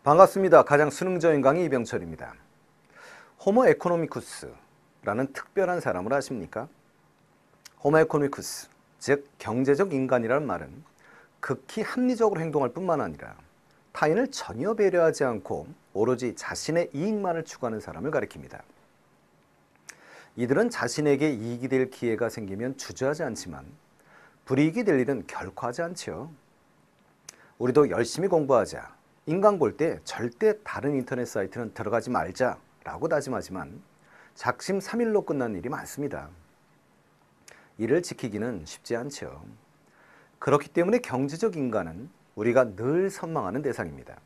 반갑습니다. 가장 수능적인 강의 이병철입니다. 호모 에코노미쿠스라는 특별한 사람을 아십니까? 호모 에코노미쿠스, 즉 경제적 인간이라는 말은 극히 합리적으로 행동할 뿐만 아니라 타인을 전혀 배려하지 않고 오로지 자신의 이익만을 추구하는 사람을 가리킵니다. 이들은 자신에게 이익이 될 기회가 생기면 주저하지 않지만 불이익이 될 일은 결코 하지 않지요. 우리도 열심히 공부하자, 인강 볼 때 절대 다른 인터넷 사이트는 들어가지 말자라고 다짐하지만 작심 삼일로 끝난 일이 많습니다. 이를 지키기는 쉽지 않죠. 그렇기 때문에 경제적 인간은 우리가 늘 선망하는 대상입니다.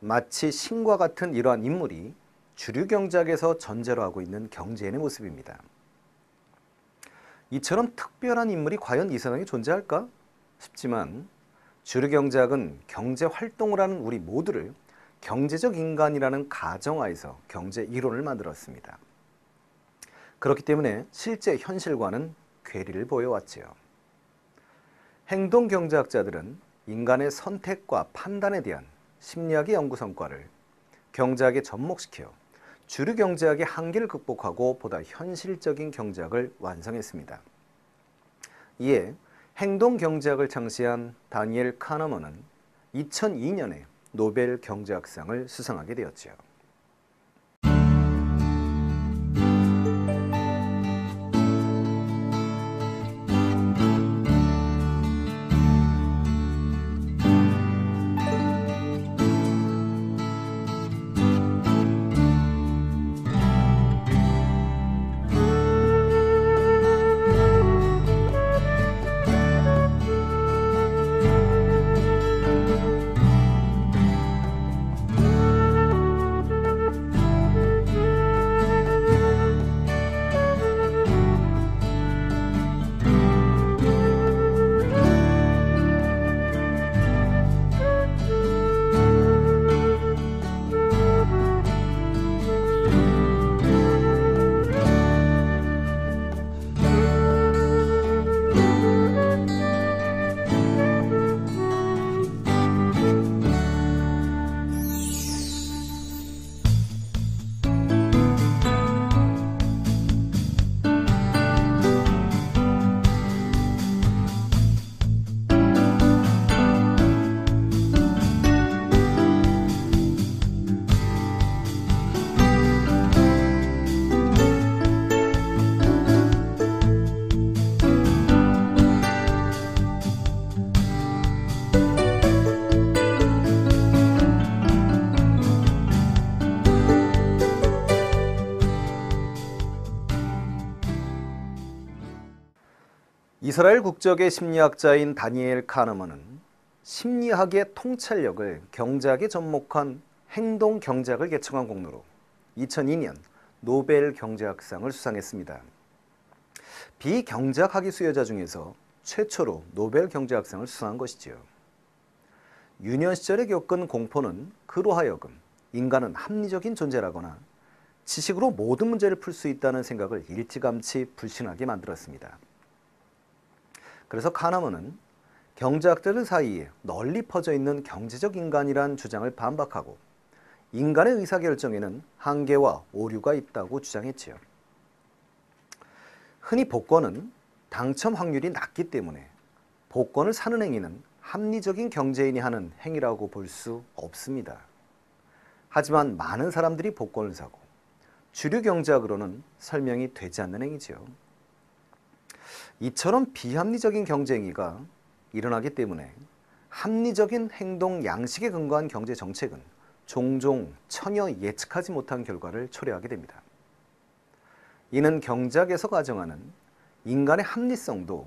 마치 신과 같은 이러한 인물이 주류 경제학에서 전제로 하고 있는 경제인의 모습입니다. 이처럼 특별한 인물이 과연 이 세상에 존재할까 싶지만 주류 경제학은 경제 활동을 하는 우리 모두를 경제적 인간이라는 가정하에서 경제 이론을 만들었습니다. 그렇기 때문에 실제 현실과는 괴리를 보여왔지요. 행동 경제학자들은 인간의 선택과 판단에 대한 심리학의 연구 성과를 경제학에 접목시켜 주류 경제학의 한계를 극복하고 보다 현실적인 경제학을 완성했습니다. 이에 행동 경제학을 창시한 다니엘 카너먼은 2002년에 노벨 경제학상을 수상하게 되었죠. 이스라엘 국적의 심리학자인 다니엘 카너먼은 심리학의 통찰력을 경제학에 접목한 행동 경제학을 개척한 공로로 2002년 노벨 경제학상을 수상했습니다. 비경제학 학위 수여자 중에서 최초로 노벨 경제학상을 수상한 것이지요. 유년 시절에 겪은 공포는 그로 하여금 인간은 합리적인 존재라거나 지식으로 모든 문제를 풀 수 있다는 생각을 일찌감치 불신하게 만들었습니다. 그래서 카너먼은 경제학자들 사이에 널리 퍼져 있는 경제적 인간이란 주장을 반박하고 인간의 의사결정에는 한계와 오류가 있다고 주장했지요. 흔히 복권은 당첨 확률이 낮기 때문에 복권을 사는 행위는 합리적인 경제인이 하는 행위라고 볼 수 없습니다. 하지만 많은 사람들이 복권을 사고 주류 경제학으로는 설명이 되지 않는 행위지요. 이처럼 비합리적인 경제 행위가 일어나기 때문에 합리적인 행동 양식에 근거한 경제 정책은 종종 전혀 예측하지 못한 결과를 초래하게 됩니다. 이는 경제학에서 가정하는 인간의 합리성도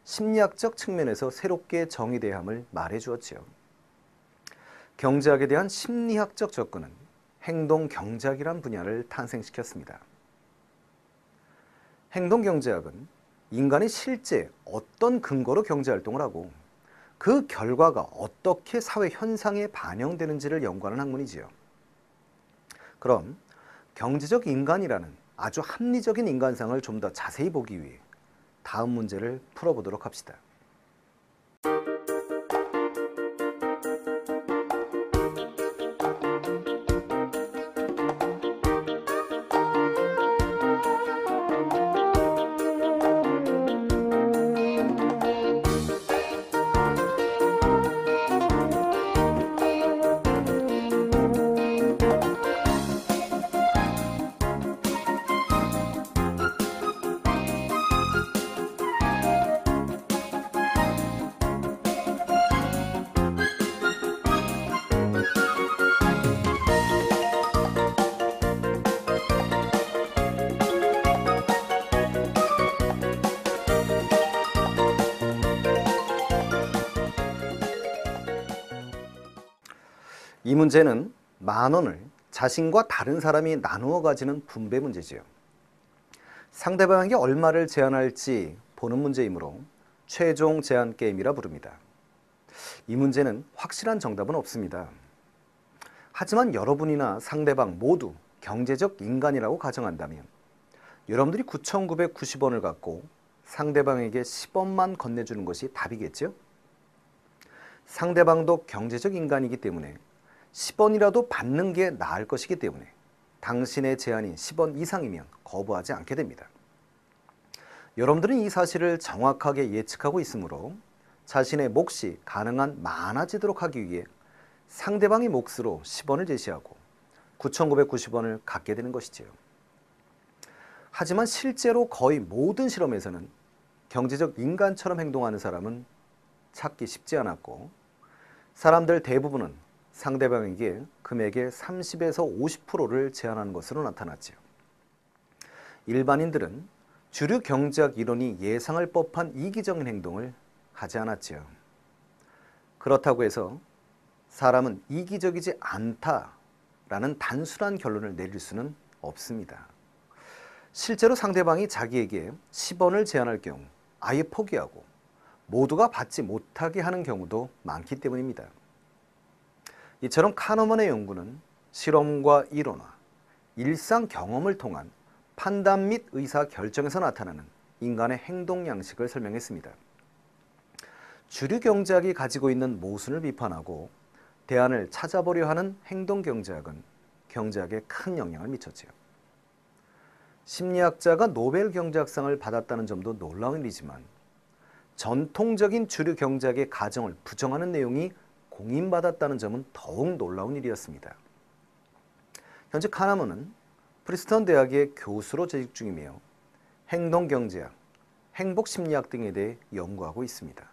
심리학적 측면에서 새롭게 정의돼야 함을 말해주었지요. 경제학에 대한 심리학적 접근은 행동 경제학이란 분야를 탄생시켰습니다. 행동 경제학은 인간이 실제 어떤 근거로 경제활동을 하고 그 결과가 어떻게 사회 현상에 반영되는지를 연구하는 학문이지요. 그럼 경제적 인간이라는 아주 합리적인 인간상을 좀 더 자세히 보기 위해 다음 문제를 풀어보도록 합시다. 이 문제는 만 원을 자신과 다른 사람이 나누어 가지는 분배 문제지요. 상대방에게 얼마를 제한할지 보는 문제이므로 최종 제한 게임이라 부릅니다. 이 문제는 확실한 정답은 없습니다. 하지만 여러분이나 상대방 모두 경제적 인간이라고 가정한다면 여러분들이 9,990원을 갖고 상대방에게 10원만 건네주는 것이 답이겠죠? 상대방도 경제적 인간이기 때문에 10원이라도 받는 게 나을 것이기 때문에 당신의 제한이 10원 이상이면 거부하지 않게 됩니다. 여러분들은 이 사실을 정확하게 예측하고 있으므로 자신의 몫이 가능한 많아지도록 하기 위해 상대방의 몫으로 10원을 제시하고 9,990원을 갖게 되는 것이지요. 하지만 실제로 거의 모든 실험에서는 경제적 인간처럼 행동하는 사람은 찾기 쉽지 않았고 사람들 대부분은 상대방에게 금액의 30에서 50%를 제한하는 것으로 나타났지요. 일반인들은 주류 경제학 이론이 예상할 법한 이기적인 행동을 하지 않았지요. 그렇다고 해서 사람은 이기적이지 않다라는 단순한 결론을 내릴 수는 없습니다. 실제로 상대방이 자기에게 10원을 제한할 경우 아예 포기하고 모두가 받지 못하게 하는 경우도 많기 때문입니다. 이처럼 카너먼의 연구는 실험과 이론화, 일상 경험을 통한 판단 및 의사 결정에서 나타나는 인간의 행동 양식을 설명했습니다. 주류 경제학이 가지고 있는 모순을 비판하고 대안을 찾아보려 하는 행동 경제학은 경제학에 큰 영향을 미쳤지요. 심리학자가 노벨 경제학상을 받았다는 점도 놀라운 일이지만 전통적인 주류 경제학의 가정을 부정하는 내용이 공인받았다는 점은 더욱 놀라운 일이었습니다. 현재 카나먼은 프리스턴 대학의 교수로 재직 중이며 행동경제학, 행복심리학 등에 대해 연구하고 있습니다.